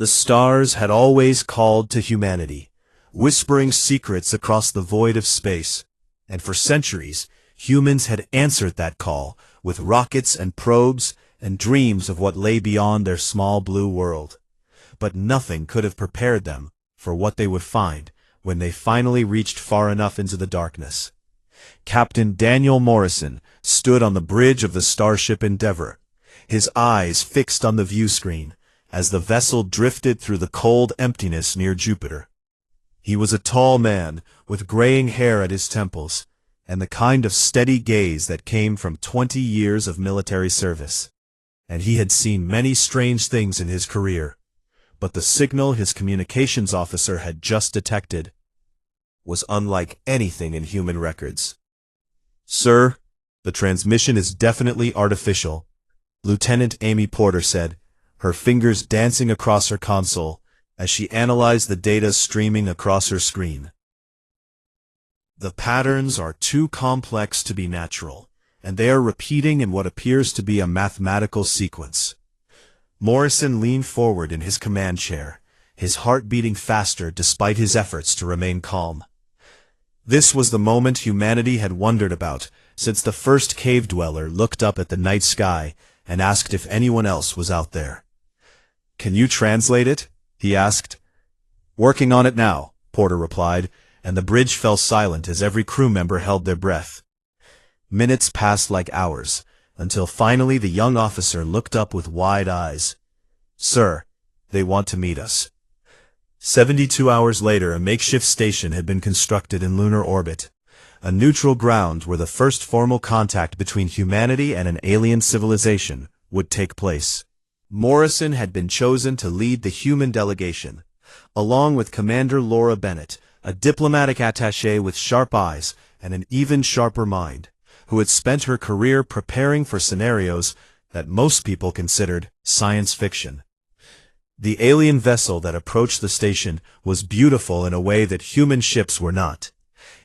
The stars had always called to humanity, whispering secrets across the void of space, and for centuries, humans had answered that call with rockets and probes and dreams of what lay beyond their small blue world. But nothing could have prepared them for what they would find when they finally reached far enough into the darkness. Captain Daniel Morrison stood on the bridge of the starship Endeavour, his eyes fixed on the view screen as the vessel drifted through the cold emptiness near Jupiter. He was a tall man with graying hair at his temples and the kind of steady gaze that came from 20 years of military service. And he had seen many strange things in his career, but the signal his communications officer had just detected was unlike anything in human records. "Sir, the transmission is definitely artificial," Lieutenant Amy Porter said, her fingers dancing across her console as she analyzed the data streaming across her screen. "The patterns are too complex to be natural, and they are repeating in what appears to be a mathematical sequence." Morrison leaned forward in his command chair, his heart beating faster despite his efforts to remain calm. This was the moment humanity had wondered about since the first cave dweller looked up at the night sky and asked if anyone else was out there. "Can you translate it?" he asked. "Working on it now," Porter replied, and the bridge fell silent as every crew member held their breath. Minutes passed like hours, until finally the young officer looked up with wide eyes. "Sir, they want to meet us." 72 hours later, a makeshift station had been constructed in lunar orbit, a neutral ground where the first formal contact between humanity and an alien civilization would take place. Morrison had been chosen to lead the human delegation, along with Commander Laura Bennett, a diplomatic attaché with sharp eyes and an even sharper mind, who had spent her career preparing for scenarios that most people considered science fiction. The alien vessel that approached the station was beautiful in a way that human ships were not.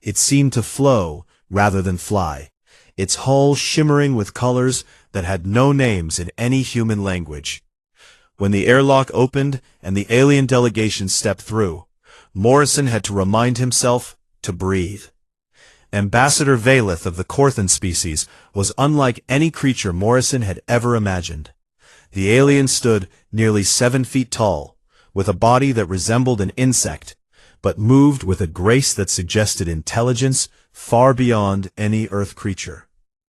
It seemed to flow rather than fly, its hull shimmering with colors that had no names in any human language. When the airlock opened and the alien delegation stepped through, Morrison had to remind himself to breathe. Ambassador Valeth of the Corthan species was unlike any creature Morrison had ever imagined. The alien stood nearly 7 feet tall, with a body that resembled an insect, but moved with a grace that suggested intelligence far beyond any Earth creature.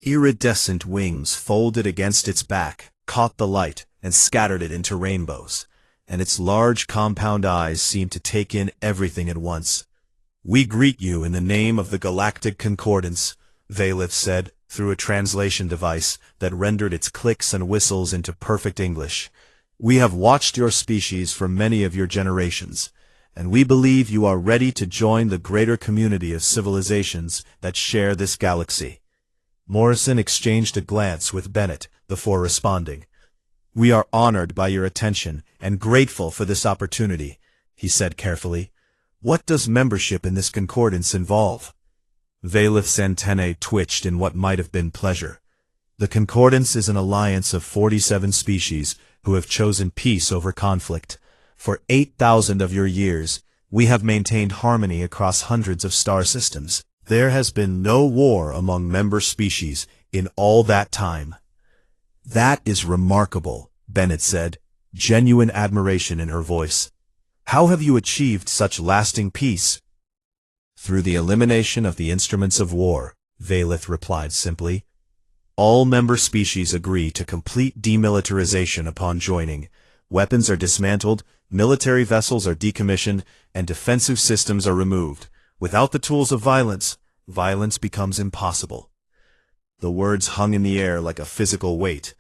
Iridescent wings folded against its back, caught the light, and scattered it into rainbows, and its large compound eyes seemed to take in everything at once. "We greet you in the name of the Galactic Concordance," Valeth said, through a translation device that rendered its clicks and whistles into perfect English. "We have watched your species for many of your generations, and we believe you are ready to join the greater community of civilizations that share this galaxy." Morrison exchanged a glance with Bennett before responding. "We are honored by your attention and grateful for this opportunity," he said carefully. "What does membership in this concordance involve?" Valeth's antennae twitched in what might have been pleasure. "The concordance is an alliance of 47 species who have chosen peace over conflict. For 8,000 of your years, we have maintained harmony across hundreds of star systems. There has been no war among member species in all that time." "That is remarkable," Bennett said, genuine admiration in her voice. "How have you achieved such lasting peace?" "Through the elimination of the instruments of war," Valeth replied simply. "All member species agree to complete demilitarization upon joining. Weapons are dismantled, military vessels are decommissioned, and defensive systems are removed. Without the tools of violence, violence becomes impossible." The words hung in the air like a physical weight.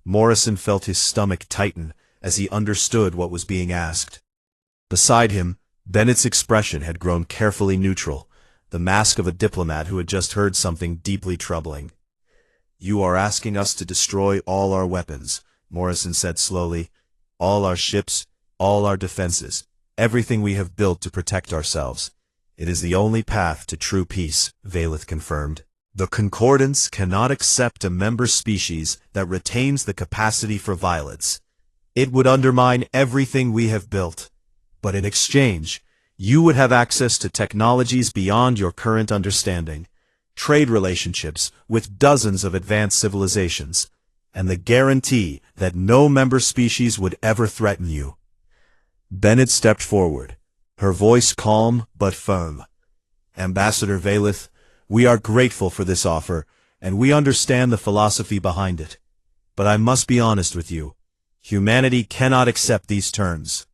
Morrison felt his stomach tighten as he understood what was being asked. Beside him, Bennett's expression had grown carefully neutral, the mask of a diplomat who had just heard something deeply troubling. "You are asking us to destroy all our weapons," Morrison said slowly. "All our ships, all our defenses, everything we have built to protect ourselves. It is the only path to true peace," Valeth confirmed. "The Concordance cannot accept a member species that retains the capacity for violence. It would undermine everything we have built. But in exchange, you would have access to technologies beyond your current understanding, trade relationships with dozens of advanced civilizations, and the guarantee that no member species would ever threaten you. Bennett stepped forward, her voice calm but firm. Ambassador Valeth, we are grateful for this offer, and we understand the philosophy behind it. But I must be honest with you. Humanity cannot accept these terms.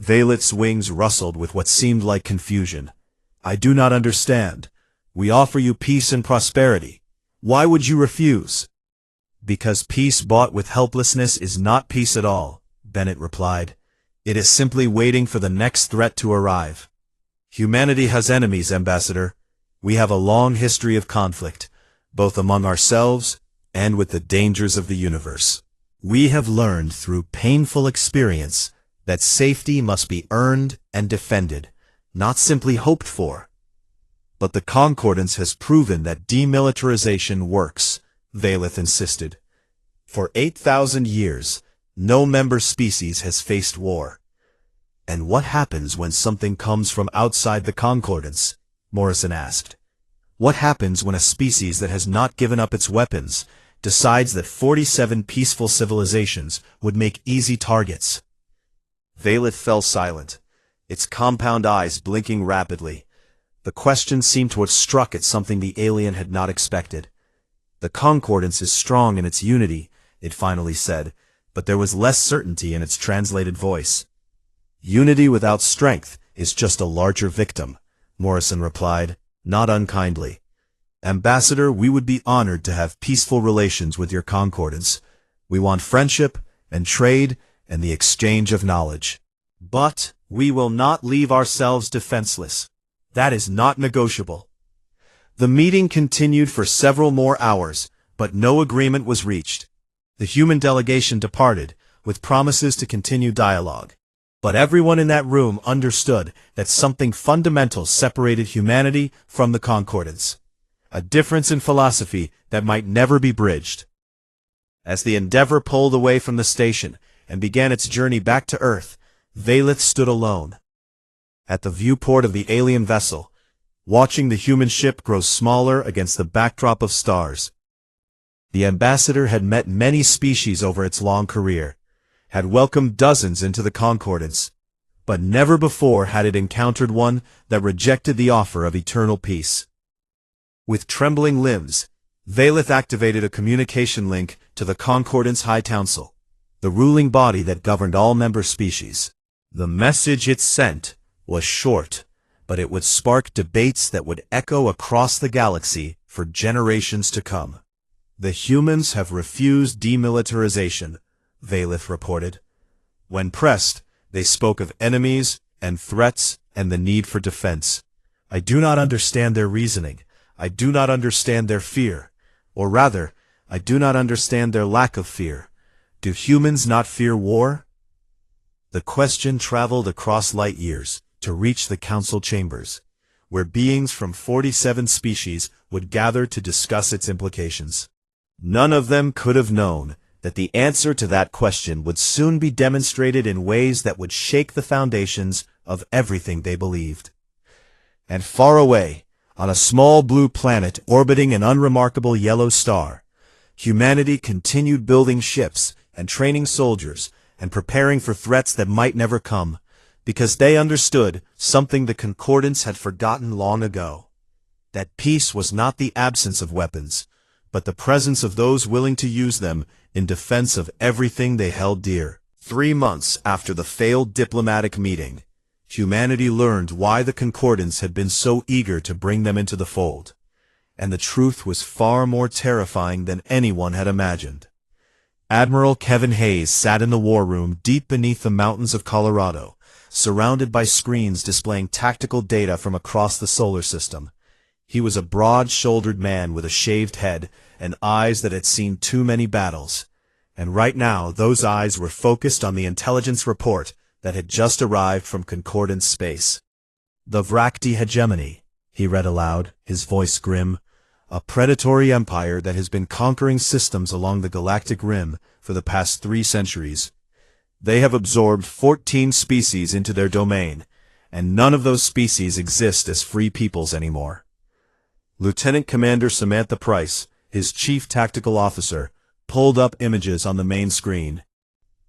Valeth's wings rustled with what seemed like confusion. I do not understand. We offer you peace and prosperity. Why would you refuse? Because peace bought with helplessness is not peace at all, Bennett replied. It is simply waiting for the next threat to arrive. Humanity has enemies, Ambassador. We have a long history of conflict, both among ourselves and with the dangers of the universe. We have learned through painful experience that safety must be earned and defended, not simply hoped for. But the Concordance has proven that demilitarization works, Valeth insisted. For 8,000 years, no member species has faced war. And what happens when something comes from outside the Concordance? Morrison asked. What happens when a species that has not given up its weapons decides that 47 peaceful civilizations would make easy targets? Valeth fell silent, its compound eyes blinking rapidly. The question seemed to have struck at something the alien had not expected. The Concordance is strong in its unity, it finally said, but there was less certainty in its translated voice. Unity without strength is just a larger victim, Morrison replied, not unkindly. Ambassador, we would be honored to have peaceful relations with your Concordance. We want friendship and trade and the exchange of knowledge. But we will not leave ourselves defenseless. That is not negotiable. The meeting continued for several more hours, but no agreement was reached. The human delegation departed, with promises to continue dialogue. But everyone in that room understood that something fundamental separated humanity from the Concordance. A difference in philosophy that might never be bridged. As the Endeavor pulled away from the station and began its journey back to Earth, Valeth stood alone. At the viewport of the alien vessel, watching the human ship grow smaller against the backdrop of stars. The Ambassador had met many species over its long career, had welcomed dozens into the Concordance, but never before had it encountered one that rejected the offer of eternal peace. With trembling limbs, Valeth activated a communication link to the Concordance High Council, the ruling body that governed all member species. The message it sent was short, but it would spark debates that would echo across the galaxy for generations to come. The humans have refused demilitarization, Valeth reported. When pressed, they spoke of enemies and threats and the need for defense. I do not understand their reasoning. I do not understand their fear. Or rather, I do not understand their lack of fear. Do humans not fear war? The question traveled across light years to reach the council chambers, where beings from 47 species would gather to discuss its implications. None of them could have known that the answer to that question would soon be demonstrated in ways that would shake the foundations of everything they believed. And far away, on a small blue planet orbiting an unremarkable yellow star, humanity continued building ships and training soldiers and preparing for threats that might never come, because they understood something the Concordance had forgotten long ago. That peace was not the absence of weapons, but the presence of those willing to use them in defense of everything they held dear. 3 months after the failed diplomatic meeting, humanity learned why the Concordance had been so eager to bring them into the fold, and the truth was far more terrifying than anyone had imagined. Admiral Kevin Hayes sat in the war room deep beneath the mountains of Colorado, surrounded by screens displaying tactical data from across the solar system. He was a broad-shouldered man with a shaved head and eyes that had seen too many battles, and right now those eyes were focused on the intelligence report that had just arrived from Concordance space. The Vrakti hegemony, he read aloud, his voice grim. A predatory empire that has been conquering systems along the galactic rim for the past 3 centuries. They have absorbed 14 species into their domain, and none of those species exist as free peoples anymore. Lieutenant Commander Samantha Price, his chief tactical officer, pulled up images on the main screen.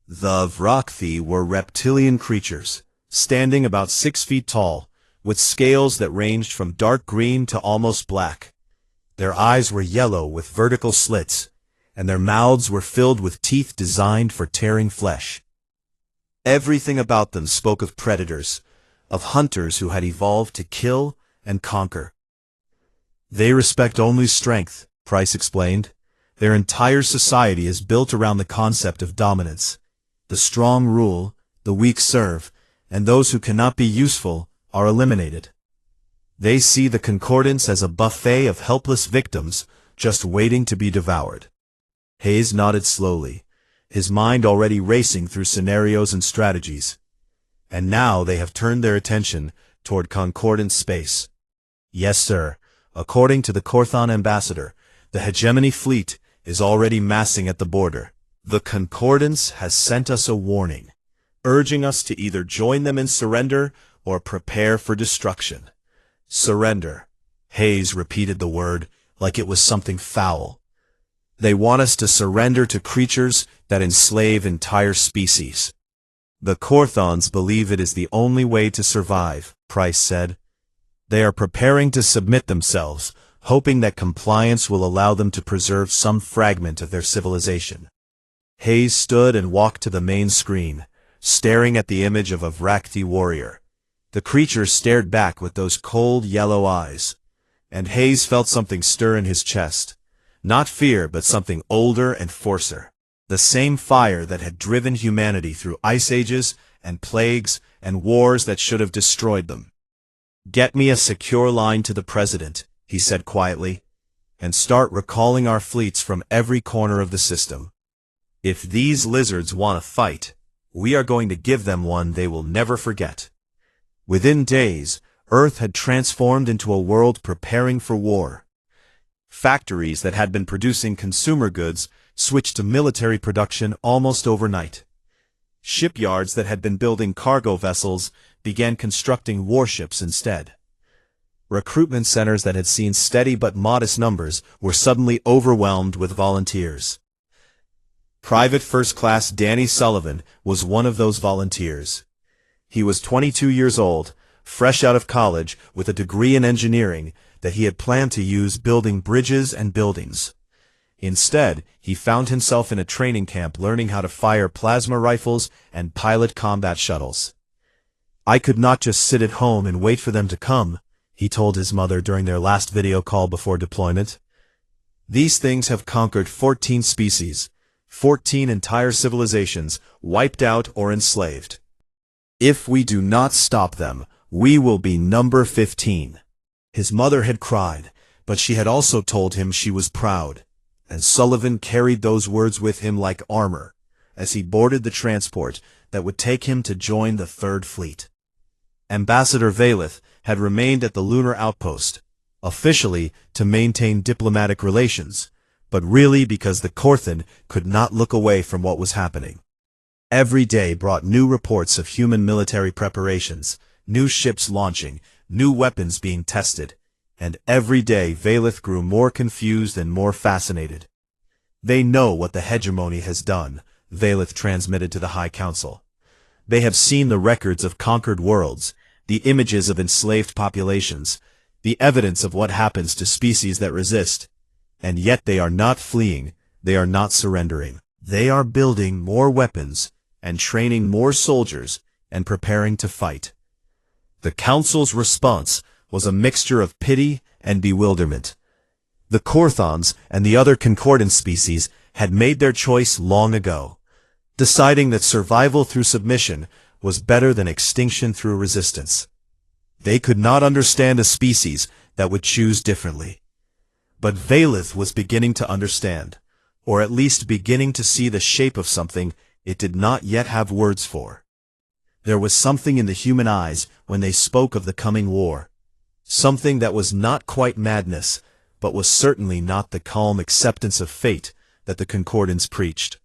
The Vrakthi were reptilian creatures, standing about 6 feet tall, with scales that ranged from dark green to almost black. Their eyes were yellow with vertical slits, and their mouths were filled with teeth designed for tearing flesh. Everything about them spoke of predators, of hunters who had evolved to kill and conquer. They respect only strength, Price explained. Their entire society is built around the concept of dominance. The strong rule, the weak serve, and those who cannot be useful are eliminated. They see the Concordance as a buffet of helpless victims just waiting to be devoured. Hayes nodded slowly, his mind already racing through scenarios and strategies. And now they have turned their attention toward Concordance space. Yes, sir. According to the Corthon ambassador, the hegemony fleet is already massing at the border. The Concordance has sent us a warning, urging us to either join them in surrender or prepare for destruction. Surrender. Hayes repeated the word like it was something foul. They want us to surrender to creatures that enslave entire species. The Corthons believe it is the only way to survive, Price said. They are preparing to submit themselves, hoping that compliance will allow them to preserve some fragment of their civilization. Hayes stood and walked to the main screen, staring at the image of a Vrakthi warrior. The creature stared back with those cold yellow eyes, and Hayes felt something stir in his chest. Not fear, but something older and fiercer. The same fire that had driven humanity through ice ages and plagues and wars that should have destroyed them. "Get me a secure line to the President," he said quietly, "and start recalling our fleets from every corner of the system. If these lizards want a fight, we are going to give them one they will never forget." Within days, Earth had transformed into a world preparing for war. Factories that had been producing consumer goods switched to military production almost overnight. Shipyards that had been building cargo vessels began constructing warships instead. Recruitment centers that had seen steady but modest numbers were suddenly overwhelmed with volunteers. Private First Class Danny Sullivan was one of those volunteers. He was 22 years old, fresh out of college with a degree in engineering that he had planned to use building bridges and buildings. Instead, he found himself in a training camp learning how to fire plasma rifles and pilot combat shuttles. "I could not just sit at home and wait for them to come," he told his mother during their last video call before deployment. "These things have conquered 14 species, 14 entire civilizations, wiped out or enslaved. If we do not stop them, we will be number 15. His mother had cried, but she had also told him she was proud, and Sullivan carried those words with him like armor as he boarded the transport that would take him to join the Third Fleet. Ambassador Valeth had remained at the lunar outpost, officially to maintain diplomatic relations, but really because the Corthon could not look away from what was happening. Every day brought new reports of human military preparations, new ships launching, new weapons being tested, and every day Valeth grew more confused and more fascinated. "They know what the hegemony has done," Valeth transmitted to the High Council. "They have seen the records of conquered worlds, the images of enslaved populations, the evidence of what happens to species that resist, and yet they are not fleeing, they are not surrendering. They are building more weapons and training more soldiers and preparing to fight." The Council's response was a mixture of pity and bewilderment. The Corthons and the other concordant species had made their choice long ago, deciding that survival through submission was better than extinction through resistance. They could not understand a species that would choose differently. But Valeth was beginning to understand, or at least beginning to see the shape of something it did not yet have words for. There was something in the human eyes when they spoke of the coming war. Something that was not quite madness, but was certainly not the calm acceptance of fate that the Concordance preached.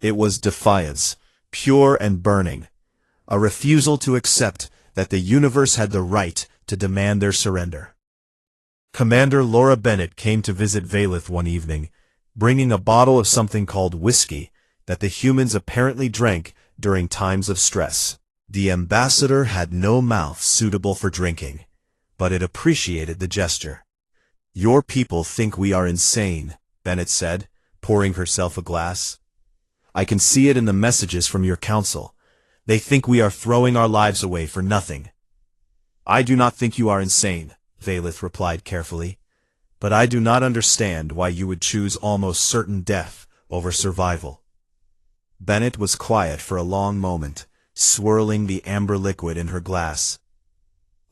It was defiance, pure and burning, a refusal to accept that the universe had the right to demand their surrender. Commander Laura Bennett came to visit Valith one evening, bringing a bottle of something called whiskey that the humans apparently drank during times of stress. The ambassador had no mouth suitable for drinking, but it appreciated the gesture. "Your people think we are insane," Bennett said, pouring herself a glass. "I can see it in the messages from your council. They think we are throwing our lives away for nothing." "I do not think you are insane," Valith replied carefully, "but I do not understand why you would choose almost certain death over survival." Bennett was quiet for a long moment, swirling the amber liquid in her glass.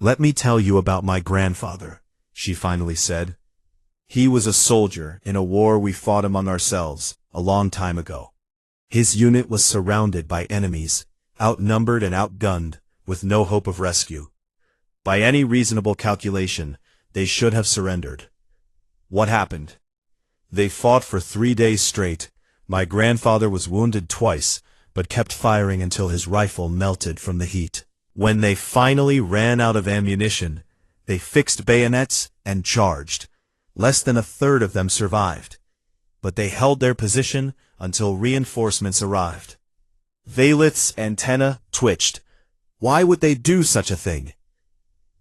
"Let me tell you about my grandfather," she finally said. "He was a soldier in a war we fought among ourselves a long time ago. His unit was surrounded by enemies, outnumbered and outgunned, with no hope of rescue. By any reasonable calculation, they should have surrendered. What happened? They fought for 3 days straight. My grandfather was wounded twice, but kept firing until his rifle melted from the heat. When they finally ran out of ammunition, they fixed bayonets and charged. Less than a third of them survived, but they held their position until reinforcements arrived." Valith's antenna twitched. "Why would they do such a thing?"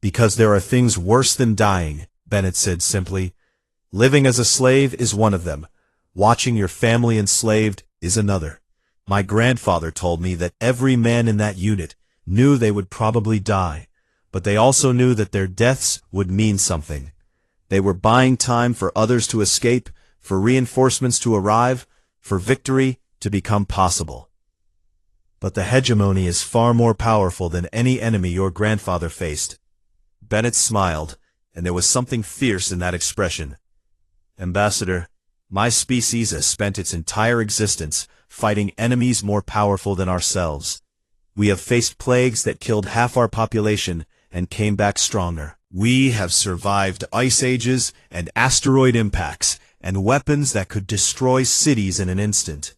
"Because there are things worse than dying," Bennett said simply. "Living as a slave is one of them. Watching your family enslaved is another. My grandfather told me that every man in that unit knew they would probably die, but they also knew that their deaths would mean something. They were buying time for others to escape, for reinforcements to arrive, for victory to become possible. But the hegemony is far more powerful than any enemy your grandfather faced." Bennett smiled, and there was something fierce in that expression. "Ambassador, my species has spent its entire existence fighting enemies more powerful than ourselves. We have faced plagues that killed half our population and came back stronger. We have survived ice ages and asteroid impacts and weapons that could destroy cities in an instant.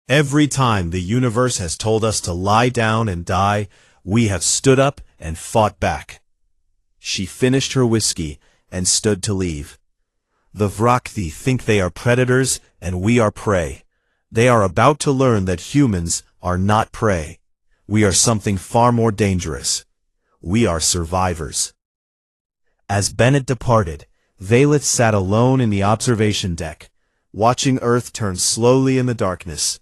Every time the universe has told us to lie down and die, we have stood up and fought back." She finished her whiskey and stood to leave. "The Vrakthi think they are predators and we are prey. They are about to learn that humans are not prey. We are something far more dangerous. We are survivors." As Bennett departed, Valith sat alone in the observation deck, watching Earth turn slowly in the darkness.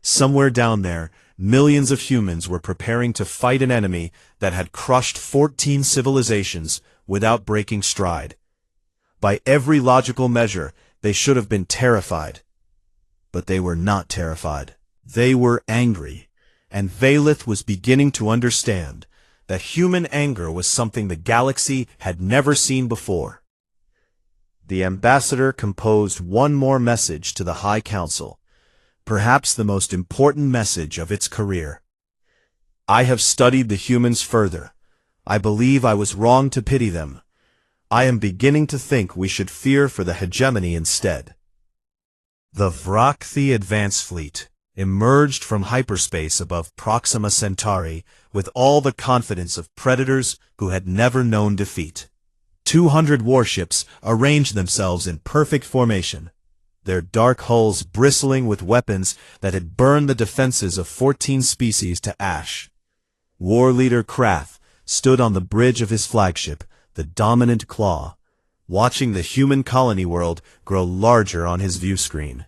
Somewhere down there, millions of humans were preparing to fight an enemy that had crushed 14 civilizations without breaking stride. By every logical measure, they should have been terrified. But they were not terrified. They were angry, and Valith was beginning to understand that human anger was something the galaxy had never seen before. The ambassador composed one more message to the High Council, perhaps the most important message of its career. "I have studied the humans further. I believe I was wrong to pity them. I am beginning to think we should fear for the hegemony instead." The Vrakthi Advance Fleet emerged from hyperspace above Proxima Centauri with all the confidence of predators who had never known defeat. 200 warships arranged themselves in perfect formation, their dark hulls bristling with weapons that had burned the defenses of 14 species to ash. War leader Krath stood on the bridge of his flagship, the Dominant Claw, watching the human colony world grow larger on his view screen.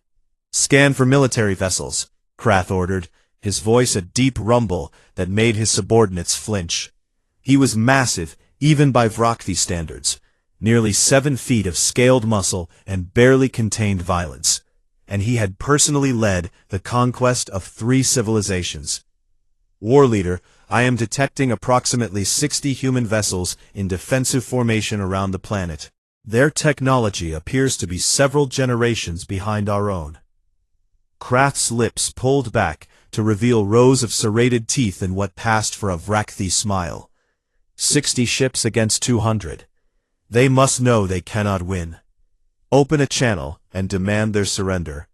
"Scan for military vessels," Krath ordered, his voice a deep rumble that made his subordinates flinch. He was massive, even by Vrakthi standards, nearly 7 feet of scaled muscle and barely contained violence, and he had personally led the conquest of 3 civilizations. "War leader, I am detecting approximately 60 human vessels in defensive formation around the planet. Their technology appears to be several generations behind our own." Krath's lips pulled back to reveal rows of serrated teeth in what passed for a Vrakthi smile. 60 ships against 200. They must know they cannot win. Open a channel and demand their surrender.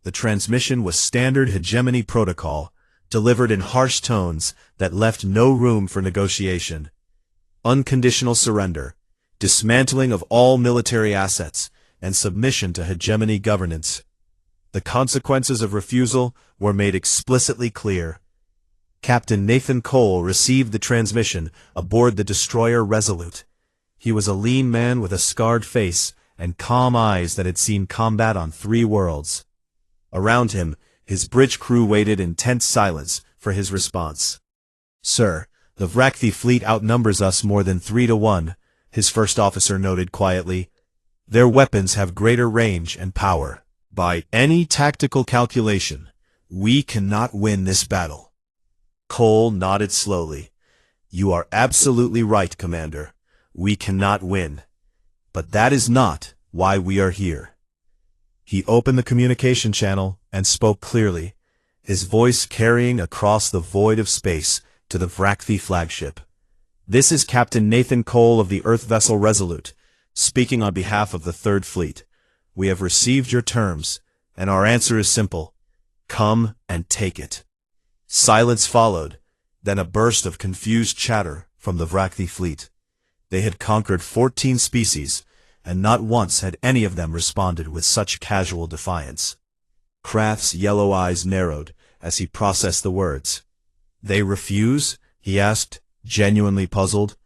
The transmission was standard hegemony protocol, delivered in harsh tones that left no room for negotiation. Unconditional surrender, dismantling of all military assets, and submission to hegemony governance. The consequences of refusal were made explicitly clear. Captain Nathan Cole received the transmission aboard the destroyer Resolute. He was a lean man with a scarred face and calm eyes that had seen combat on 3 worlds. Around him, his bridge crew waited in tense silence for his response. "Sir, the Vrakthi fleet outnumbers us more than 3 to 1, his first officer noted quietly. Their weapons have greater range and power. By any tactical calculation, we cannot win this battle." Cole nodded slowly. "You are absolutely right, Commander. We cannot win. But that is not why we are here." He opened the communication channel and spoke clearly, his voice carrying across the void of space to the Vrakthi flagship. "This is Captain Nathan Cole of the Earth vessel Resolute, speaking on behalf of the Third Fleet. We have received your terms, and our answer is simple. Come and take it." Silence followed, then a burst of confused chatter from the Vrakthi fleet. They had conquered 14 species, and not once had any of them responded with such casual defiance. Kraft's yellow eyes narrowed as he processed the words. "They refuse?" he asked, genuinely puzzled.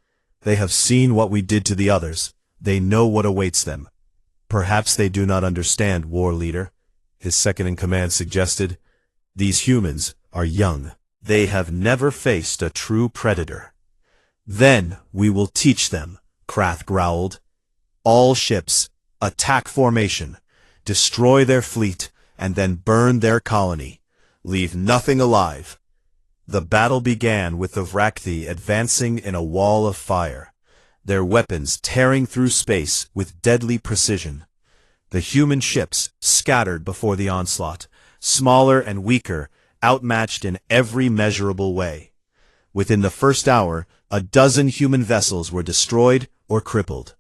"They have seen what we did to the others. They know what awaits them." "Perhaps they do not understand, War Leader," his second-in-command suggested. "These humans are young. They have never faced a true predator." "Then we will teach them," Kraft growled. "All ships, attack formation, destroy their fleet, and then burn their colony. Leave nothing alive." The battle began with the Vrakthi advancing in a wall of fire, their weapons tearing through space with deadly precision. The human ships scattered before the onslaught, smaller and weaker, outmatched in every measurable way. Within the first hour, a dozen human vessels were destroyed or crippled.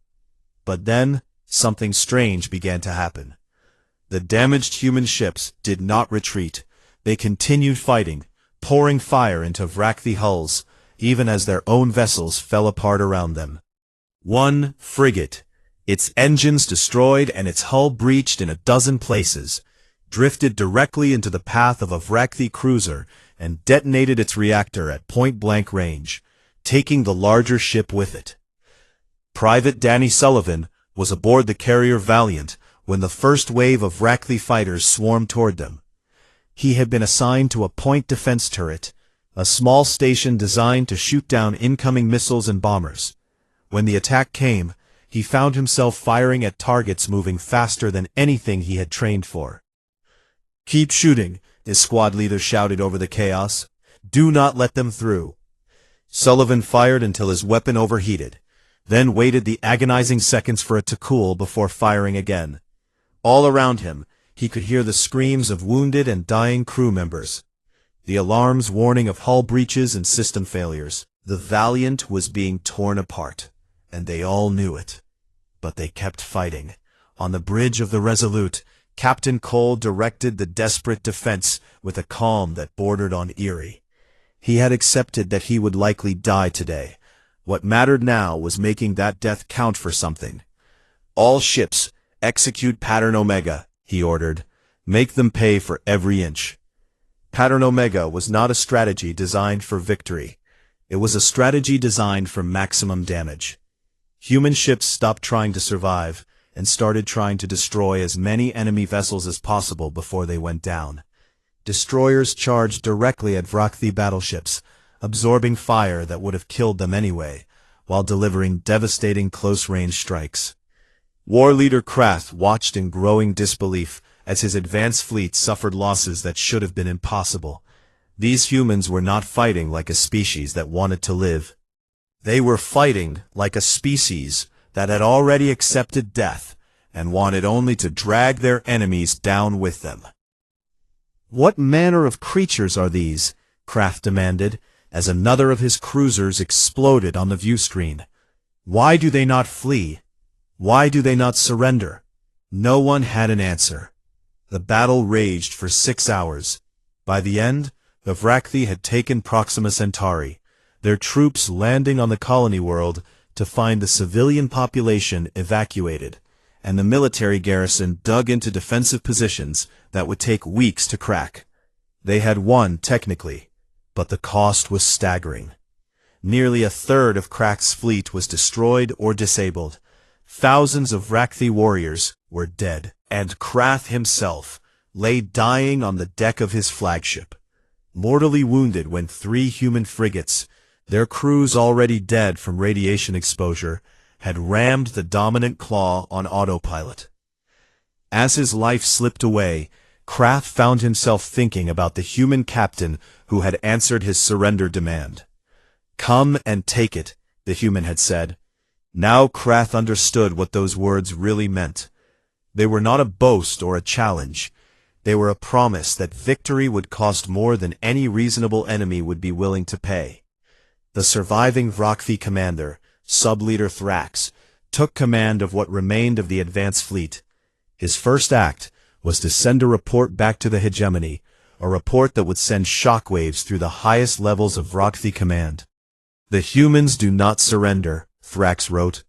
But then, something strange began to happen. The damaged human ships did not retreat. They continued fighting, pouring fire into Vrakthi hulls, even as their own vessels fell apart around them. One frigate, its engines destroyed and its hull breached in a dozen places, drifted directly into the path of a Vrakthi cruiser and detonated its reactor at point-blank range, taking the larger ship with it. Private Danny Sullivan was aboard the carrier Valiant when the first wave of Vrakthi fighters swarmed toward them. He had been assigned to a point defense turret, a small station designed to shoot down incoming missiles and bombers. When the attack came, he found himself firing at targets moving faster than anything he had trained for. "Keep shooting," his squad leader shouted over the chaos. "Do not let them through." Sullivan fired until his weapon overheated, then waited the agonizing seconds for it to cool before firing again. All around him, he could hear the screams of wounded and dying crew members, the alarms warning of hull breaches and system failures. The Valiant was being torn apart, and they all knew it. But they kept fighting. On the bridge of the Resolute, Captain Cole directed the desperate defense with a calm that bordered on eerie. He had accepted that he would likely die today. What mattered now was making that death count for something. "All ships, execute Pattern Omega," he ordered. "Make them pay for every inch." Pattern Omega was not a strategy designed for victory. It was a strategy designed for maximum damage. Human ships stopped trying to survive and started trying to destroy as many enemy vessels as possible before they went down. Destroyers charged directly at Vrakthi battleships, absorbing fire that would have killed them anyway, while delivering devastating close-range strikes. War Leader Kraft watched in growing disbelief as his advanced fleet suffered losses that should have been impossible. These humans were not fighting like a species that wanted to live. They were fighting like a species that had already accepted death and wanted only to drag their enemies down with them. "What manner of creatures are these?" Kraft demanded, as another of his cruisers exploded on the view screen. "Why do they not flee? Why do they not surrender?" No one had an answer. The battle raged for 6 hours. By the end, The Vrakthi had taken Proxima Centauri, their troops landing on the colony world to find the civilian population evacuated, and the military garrison dug into defensive positions that would take weeks to crack. They had won, technically, but the cost was staggering. Nearly a third of Krath's fleet was destroyed or disabled. Thousands of Vrakthi warriors were dead, and Krath himself lay dying on the deck of his flagship, mortally wounded when 3 human frigates, their crews already dead from radiation exposure, had rammed the dominant claw on autopilot. As his life slipped away, Krath found himself thinking about the human captain who had answered his surrender demand. "Come and take it," the human had said. Now Krath understood what those words really meant. They were not a boast or a challenge. They were a promise that victory would cost more than any reasonable enemy would be willing to pay. The surviving Vrakthi commander, Sub-Leader Thrax, took command of what remained of the advance fleet. His first act was to send a report back to the hegemony, a report that would send shockwaves through the highest levels of Vrakthi command. "The humans do not surrender," Thrax wrote.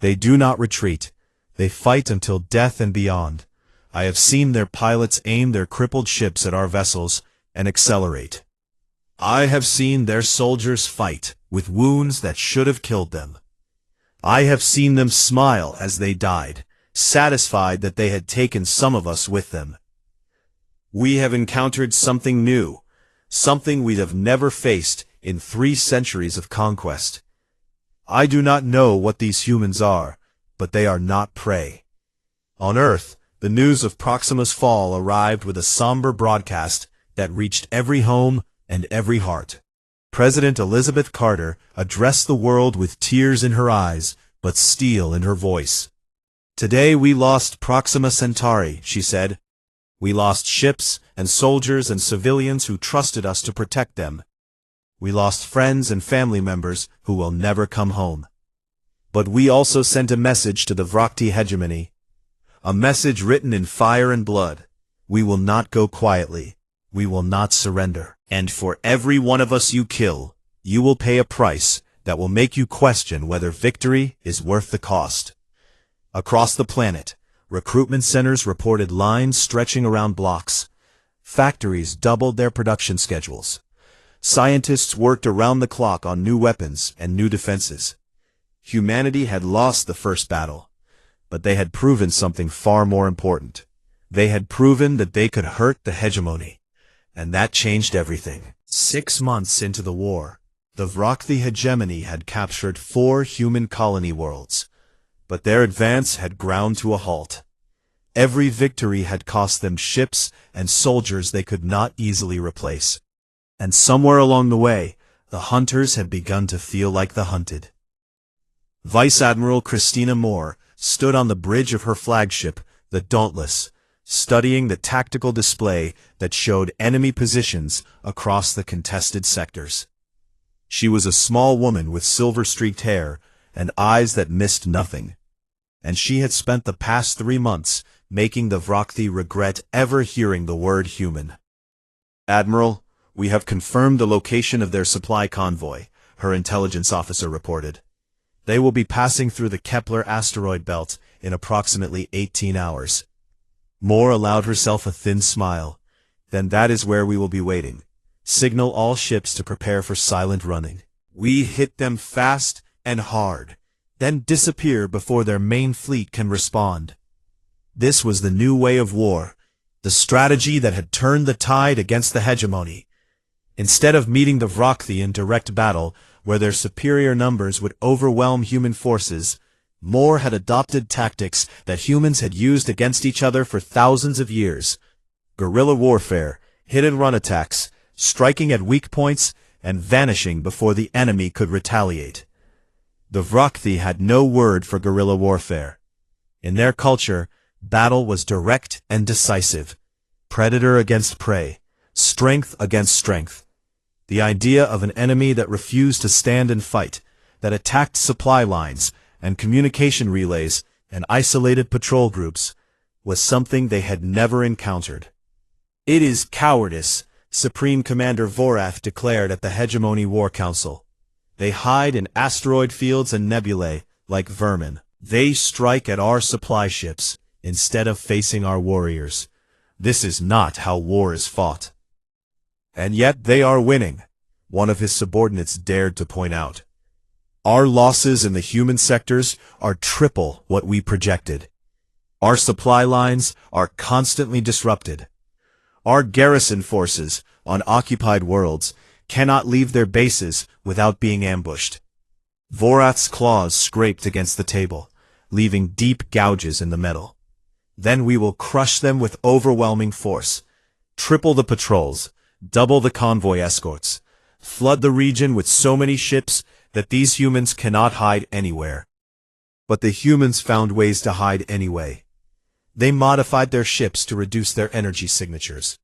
"They do not retreat. They fight until death and beyond. I have seen their pilots aim their crippled ships at our vessels and accelerate. I have seen their soldiers fight with wounds that should have killed them. I have seen them smile as they died, satisfied that they had taken some of us with them. We have encountered something new, something we have never faced in 3 centuries of conquest. I do not know what these humans are, but they are not prey." On Earth, the news of Proxima's fall arrived with a somber broadcast that reached every home and every heart. President Elizabeth Carter addressed the world with tears in her eyes, but steel in her voice. "Today we lost Proxima Centauri," she said. "We lost ships and soldiers and civilians who trusted us to protect them. We lost friends and family members who will never come home. But we also sent a message to the Vrakthi hegemony. A message written in fire and blood. We will not go quietly. We will not surrender. And for every one of us you kill, you will pay a price that will make you question whether victory is worth the cost." Across the planet, recruitment centers reported lines stretching around blocks. Factories doubled their production schedules. Scientists worked around the clock on new weapons and new defenses. Humanity had lost the first battle, but they had proven something far more important. They had proven that they could hurt the hegemony, and that changed everything. 6 months into the war, the Vrakthi hegemony had captured 4 human colony worlds, but their advance had ground to a halt. Every victory had cost them ships and soldiers they could not easily replace. And somewhere along the way, the hunters had begun to feel like the hunted. Vice Admiral Christina Moore stood on the bridge of her flagship, the Dauntless, studying the tactical display that showed enemy positions across the contested sectors. She was a small woman with silver-streaked hair and eyes that missed nothing, and she had spent the past 3 months making the Vrakthi regret ever hearing the word human. "Admiral, we have confirmed the location of their supply convoy," her intelligence officer reported. "They will be passing through the Kepler asteroid belt in approximately 18 hours. Moore allowed herself a thin smile. "Then that is where we will be waiting. Signal all ships to prepare for silent running. We hit them fast and hard, then disappear before their main fleet can respond." This was the new way of war, the strategy that had turned the tide against the hegemony. Instead of meeting the Vrakthi in direct battle, where their superior numbers would overwhelm human forces, Moore had adopted tactics that humans had used against each other for thousands of years. Guerrilla warfare, hit-and-run attacks, striking at weak points, and vanishing before the enemy could retaliate. The Vrakthi had no word for guerrilla warfare. In their culture, battle was direct and decisive. Predator against prey, strength against strength. The idea of an enemy that refused to stand and fight, that attacked supply lines and communication relays and isolated patrol groups, was something they had never encountered. "It is cowardice," Supreme Commander Vorath declared at the Hegemony War Council. They hide in asteroid fields and nebulae like vermin. They strike at our supply ships instead of facing our warriors. This is not how war is fought. And yet they are winning, one of his subordinates dared to point out. Our losses in the human sectors are triple what we projected. Our supply lines are constantly disrupted. Our garrison forces on occupied worlds cannot leave their bases without being ambushed. Vorath's claws scraped against the table, leaving deep gouges in the metal. Then we will crush them with overwhelming force, triple the patrols, double the convoy escorts, flood the region with so many ships that these humans cannot hide anywhere. But the humans found ways to hide anyway. They modified their ships to reduce their energy signatures.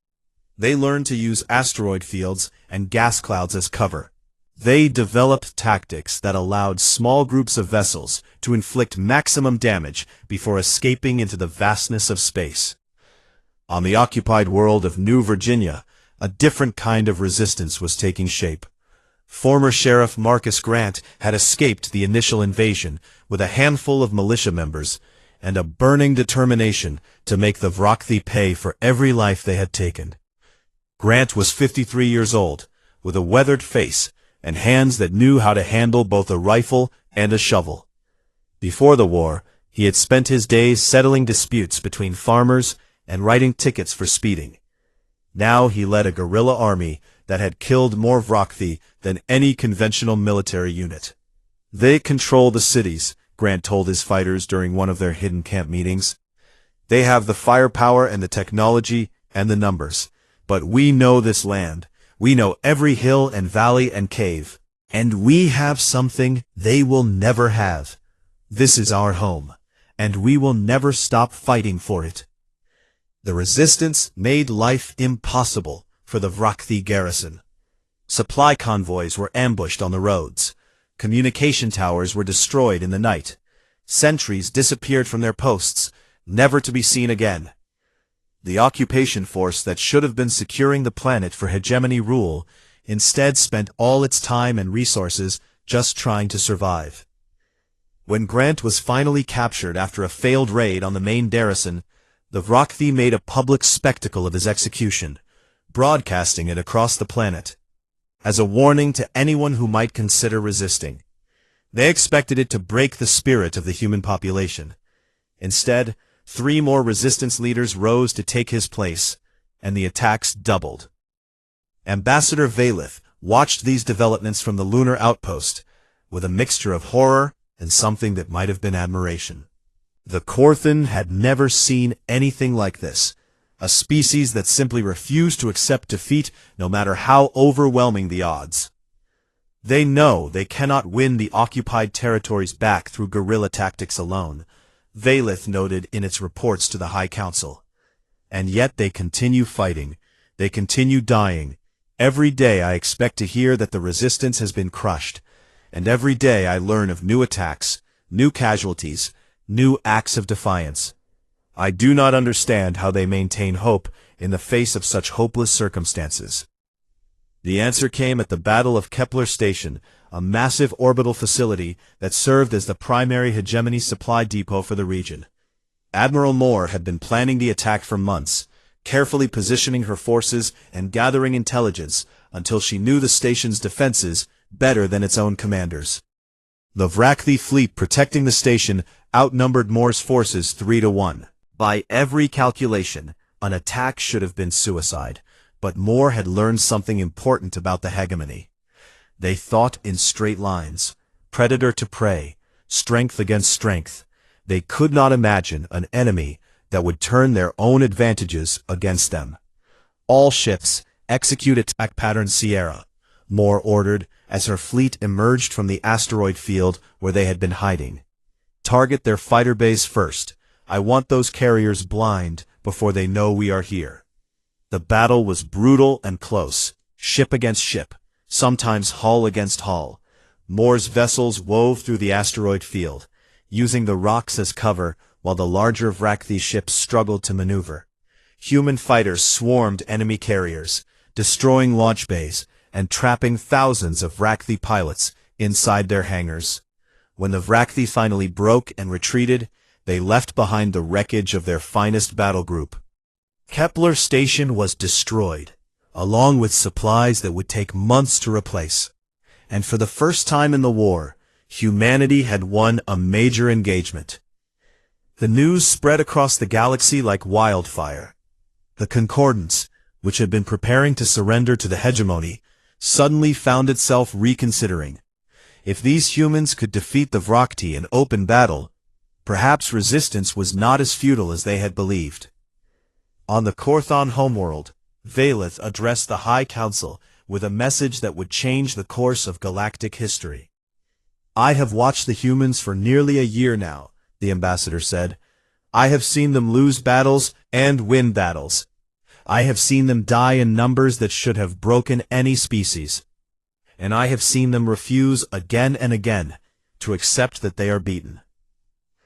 They learned to use asteroid fields and gas clouds as cover. They developed tactics that allowed small groups of vessels to inflict maximum damage before escaping into the vastness of space. On the occupied world of New Virginia, a different kind of resistance was taking shape. Former Sheriff Marcus Grant had escaped the initial invasion with a handful of militia members and a burning determination to make the Vrockthi pay for every life they had taken. Grant was 53 years old, with a weathered face and hands that knew how to handle both a rifle and a shovel. Before the war, he had spent his days settling disputes between farmers and writing tickets for speeding. Now he led a guerrilla army that had killed more Vrockthi than any conventional military unit. They control the cities, Grant told his fighters during one of their hidden camp meetings. They have the firepower and the technology and the numbers. But we know this land. We know every hill and valley and cave. And we have something they will never have. This is our home, and we will never stop fighting for it. The resistance made life impossible for the Vrockthi garrison. Supply convoys were ambushed on the roads. Communication towers were destroyed in the night. Sentries disappeared from their posts, never to be seen again. The occupation force that should have been securing the planet for hegemony rule instead spent all its time and resources just trying to survive. When Grant was finally captured after a failed raid on the main garrison, the Vrockthi made a public spectacle of his execution, broadcasting it across the planet, as a warning to anyone who might consider resisting. They expected it to break the spirit of the human population. Instead, 3 more resistance leaders rose to take his place, and the attacks doubled. Ambassador Valith watched these developments from the lunar outpost, with a mixture of horror and something that might have been admiration. The Korthan had never seen anything like this, a species that simply refused to accept defeat no matter how overwhelming the odds. They know they cannot win the occupied territories back through guerrilla tactics alone, Valith noted in its reports to the High Council. And yet they continue fighting, they continue dying. Every day I expect to hear that the resistance has been crushed, and every day I learn of new attacks, new casualties, new acts of defiance. I do not understand how they maintain hope in the face of such hopeless circumstances. The answer came at the Battle of Kepler Station, a massive orbital facility that served as the primary hegemony supply depot for the region. Admiral Moore had been planning the attack for months, carefully positioning her forces and gathering intelligence until she knew the station's defenses better than its own commanders. The Vrockthi fleet protecting the station outnumbered Moore's forces 3-1. By every calculation, an attack should have been suicide, but Moore had learned something important about the hegemony. They thought in straight lines, predator to prey, strength against strength. They could not imagine an enemy that would turn their own advantages against them. All ships, execute attack pattern Sierra, Moore ordered as her fleet emerged from the asteroid field where they had been hiding. Target their fighter bays first. I want those carriers blind before they know we are here. The battle was brutal and close, ship against ship, sometimes hull against hull. Moore's vessels wove through the asteroid field, using the rocks as cover while the larger Vrockthi ships struggled to maneuver. Human fighters swarmed enemy carriers, destroying launch bays and trapping thousands of Vrakthi pilots inside their hangars. When the Vrakthi finally broke and retreated, they left behind the wreckage of their finest battle group. Kepler Station was destroyed, along with supplies that would take months to replace. And for the first time in the war, humanity had won a major engagement. The news spread across the galaxy like wildfire. The Concordance, which had been preparing to surrender to the hegemony, suddenly found itself reconsidering. If these humans could defeat the Vrakthi in open battle, perhaps resistance was not as futile as they had believed. On the Korthon homeworld, Valeth addressed the High Council with a message that would change the course of galactic history. "I have watched the humans for nearly a year now," the ambassador said. "I have seen them lose battles and win battles. I have seen them die in numbers that should have broken any species. And I have seen them refuse again and again to accept that they are beaten.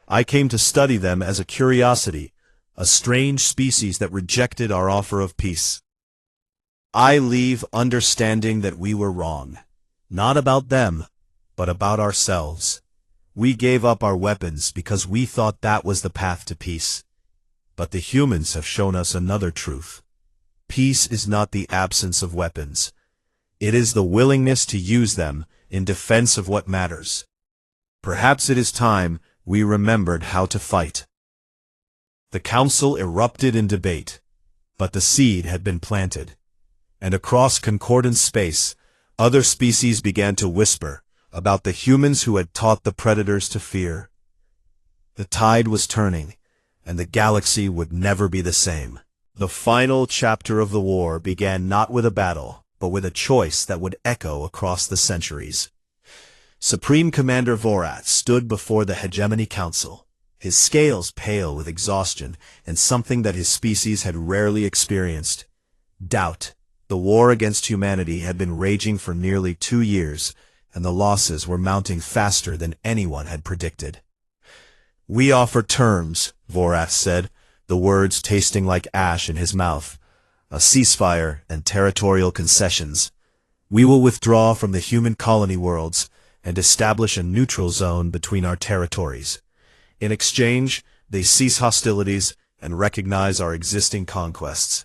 I came to study them as a curiosity, a strange species that rejected our offer of peace. I leave understanding that we were wrong, not about them, but about ourselves. We gave up our weapons because we thought that was the path to peace. But the humans have shown us another truth. Peace is not the absence of weapons. It is the willingness to use them in defense of what matters. Perhaps it is time we remembered how to fight." The council erupted in debate, but the seed had been planted. And across concordant space, other species began to whisper about the humans who had taught the predators to fear. The tide was turning, and the galaxy would never be the same. The final chapter of the war began not with a battle, but with a choice that would echo across the centuries. Supreme Commander Vorath stood before the Hegemony Council, his scales pale with exhaustion and something that his species had rarely experienced: doubt. The war against humanity had been raging for nearly 2 years, and the losses were mounting faster than anyone had predicted. "We offer terms," Vorath said, the words tasting like ash in his mouth. "A ceasefire and territorial concessions. We will withdraw from the human colony worlds and establish a neutral zone between our territories. In exchange, they cease hostilities and recognize our existing conquests."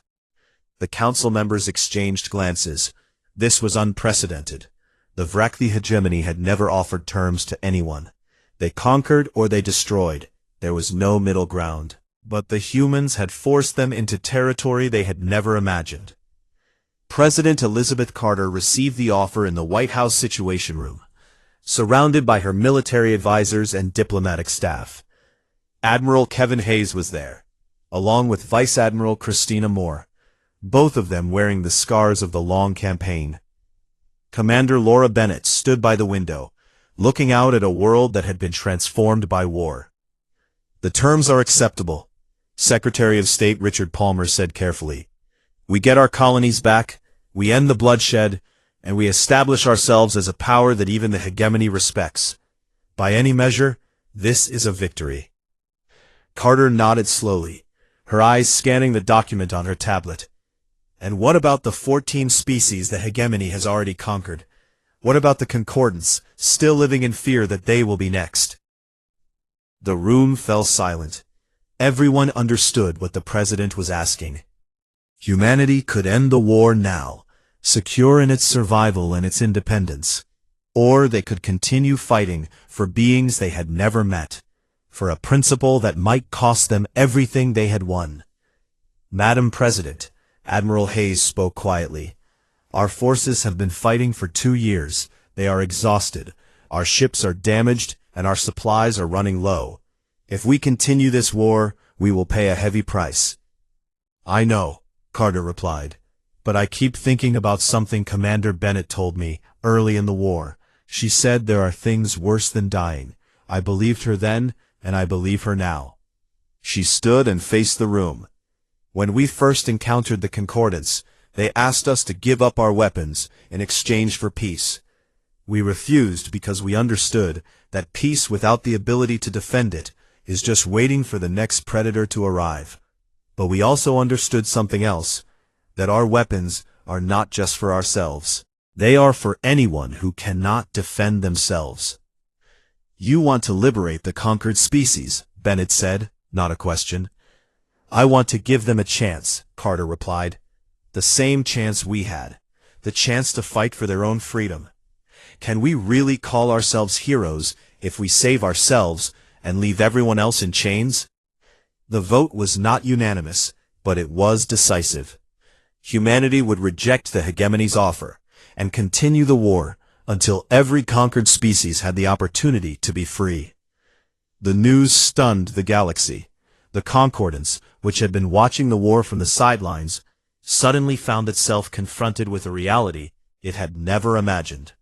The council members exchanged glances. This was unprecedented. The Vrakthi hegemony had never offered terms to anyone. They conquered or they destroyed. There was no middle ground. But the humans had forced them into territory they had never imagined. President Elizabeth Carter received the offer in the White House Situation Room, surrounded by her military advisors and diplomatic staff. Admiral Kevin Hayes was there, along with Vice Admiral Christina Moore, both of them wearing the scars of the long campaign. Commander Laura Bennett stood by the window, looking out at a world that had been transformed by war. "The terms are acceptable," Secretary of State Richard Palmer said carefully. "We get our colonies back, we end the bloodshed, and we establish ourselves as a power that even the hegemony respects. By any measure, this is a victory." Carter nodded slowly, her eyes scanning the document on her tablet. "And what about the 14 species the hegemony has already conquered? What about the Concordants, still living in fear that they will be next?" The room fell silent. Everyone understood what the president was asking. Humanity could end the war now, secure in its survival and its independence. Or they could continue fighting for beings they had never met, for a principle that might cost them everything they had won. "Madam President," Admiral Hayes spoke quietly, "our forces have been fighting for 2 years. They are exhausted, our ships are damaged, and our supplies are running low. If we continue this war, we will pay a heavy price." "I know," Carter replied, "but I keep thinking about something Commander Bennett told me early in the war. She said there are things worse than dying. I believed her then, and I believe her now." She stood and faced the room. "When we first encountered the Concordants, they asked us to give up our weapons in exchange for peace. We refused because we understood that peace without the ability to defend it is just waiting for the next predator to arrive. But we also understood something else, that our weapons are not just for ourselves. They are for anyone who cannot defend themselves. You want to liberate the conquered species, Bennett said, not a question. I want to give them a chance, Carter replied. The same chance we had. The chance to fight for their own freedom. Can we really call ourselves heroes if we save ourselves and leave everyone else in chains? The vote was not unanimous, but it was decisive. Humanity would reject the hegemony's offer and continue the war until every conquered species had the opportunity to be free. The news stunned the galaxy. The Concordance, which had been watching the war from the sidelines, suddenly found itself confronted with a reality it had never imagined.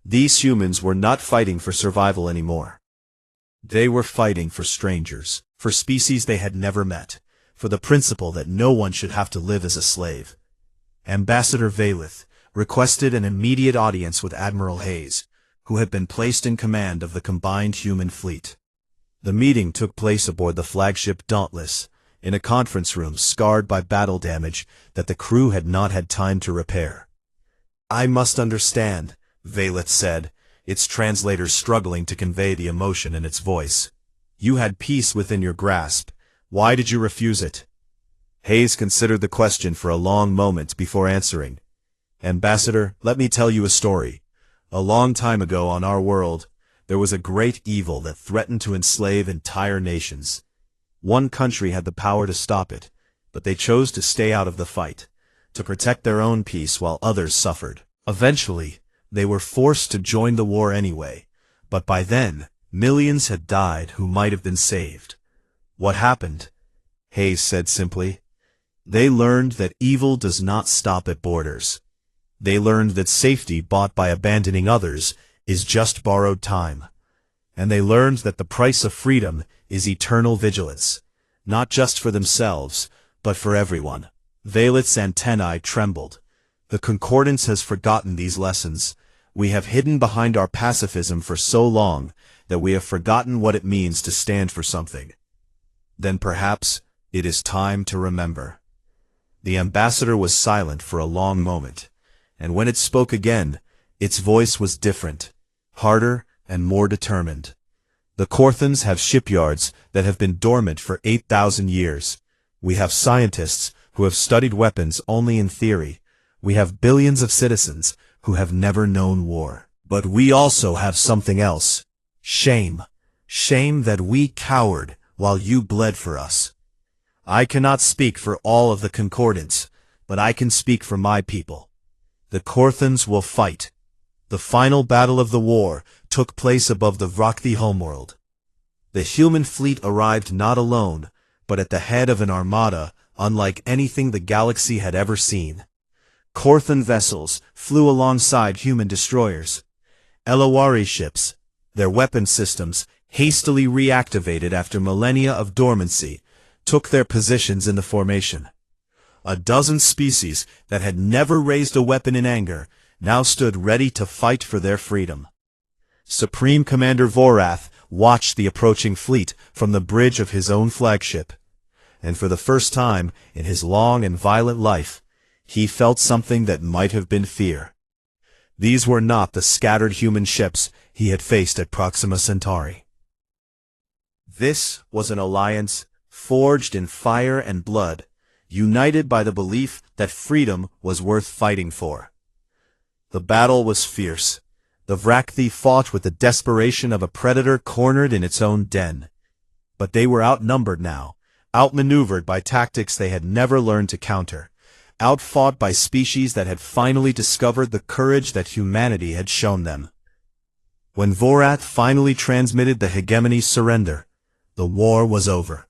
These humans were not fighting for survival anymore. They were fighting for strangers, for species they had never met, for the principle that no one should have to live as a slave. Ambassador Valeth requested an immediate audience with Admiral Hayes, who had been placed in command of the combined human fleet. The meeting took place aboard the flagship Dauntless, in a conference room scarred by battle damage that the crew had not had time to repair. I must understand, Valeth said, its translators struggling to convey the emotion in its voice. You had peace within your grasp. Why did you refuse it? Hayes considered the question for a long moment before answering. Ambassador, let me tell you a story. A long time ago on our world, there was a great evil that threatened to enslave entire nations. One country had the power to stop it, but they chose to stay out of the fight, to protect their own peace while others suffered. Eventually, they were forced to join the war anyway, but by then, millions had died who might have been saved. What happened? Hayes said simply. They learned that evil does not stop at borders. They learned that safety bought by abandoning others is just borrowed time. And they learned that the price of freedom is eternal vigilance, not just for themselves, but for everyone. Valeth's antennae trembled. The Concordance has forgotten these lessons. We have hidden behind our pacifism for so long that we have forgotten what it means to stand for something. Then perhaps it is time to remember. The ambassador was silent for a long moment, and when it spoke again, its voice was different, harder and more determined. The Corthans have shipyards that have been dormant for 8,000 years. We have scientists who have studied weapons only in theory. We have billions of citizens who have never known war. But we also have something else. Shame. Shame that we cowered while you bled for us. I cannot speak for all of the Concordance, but I can speak for my people. The Corthans will fight. The final battle of the war took place above the Vrakthi homeworld. The human fleet arrived not alone, but at the head of an armada unlike anything the galaxy had ever seen. Corthan vessels flew alongside human destroyers. Elawari ships, their weapon systems, hastily reactivated after millennia of dormancy, took their positions in the formation. A dozen species that had never raised a weapon in anger now stood ready to fight for their freedom. Supreme Commander Vorath watched the approaching fleet from the bridge of his own flagship, and for the first time in his long and violent life, he felt something that might have been fear. These were not the scattered human ships he had faced at Proxima Centauri. This was an alliance forged in fire and blood, united by the belief that freedom was worth fighting for. The battle was fierce. The Vrakthi fought with the desperation of a predator cornered in its own den. But they were outnumbered now, outmaneuvered by tactics they had never learned to counter, outfought by species that had finally discovered the courage that humanity had shown them. When Vorath finally transmitted the hegemony's surrender, the war was over.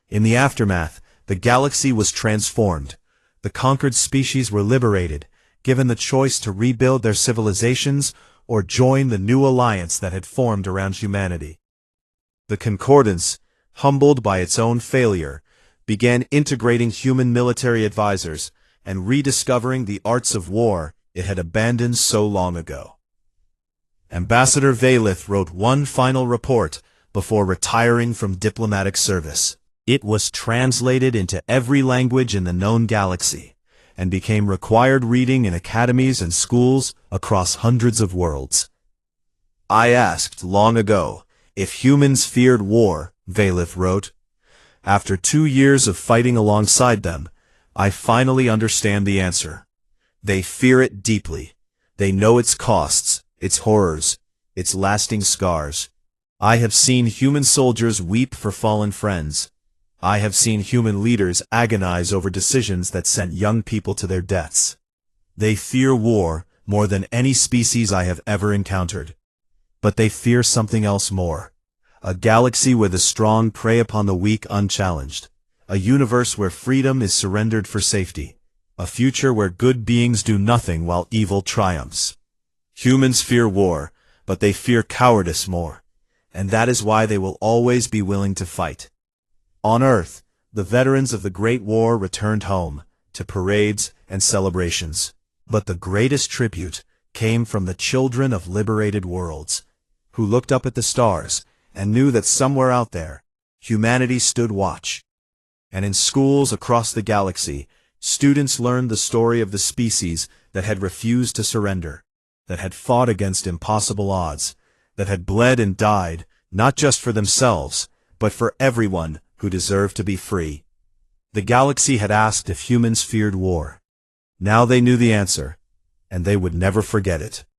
In the aftermath, the galaxy was transformed. The conquered species were liberated, given the choice to rebuild their civilizations or join the new alliance that had formed around humanity. The Concordance, humbled by its own failure, began integrating human military advisors and rediscovering the arts of war it had abandoned so long ago. Ambassador Valeth wrote one final report before retiring from diplomatic service. It was translated into every language in the known galaxy, and became required reading in academies and schools across hundreds of worlds. I asked long ago if humans feared war, Valith wrote. After 2 years of fighting alongside them, I finally understand the answer. They fear it deeply. They know its costs, its horrors, its lasting scars. I have seen human soldiers weep for fallen friends. I have seen human leaders agonize over decisions that sent young people to their deaths. They fear war more than any species I have ever encountered. But they fear something else more. A galaxy where the strong prey upon the weak unchallenged. A universe where freedom is surrendered for safety. A future where good beings do nothing while evil triumphs. Humans fear war, but they fear cowardice more. And that is why they will always be willing to fight. On Earth, the veterans of the Great War returned home, to parades and celebrations. But the greatest tribute came from the children of liberated worlds, who looked up at the stars and knew that somewhere out there, humanity stood watch. And in schools across the galaxy, students learned the story of the species that had refused to surrender, that had fought against impossible odds, that had bled and died, not just for themselves, but for everyone who deserved to be free. The galaxy had asked if humans feared war. Now they knew the answer, and they would never forget it.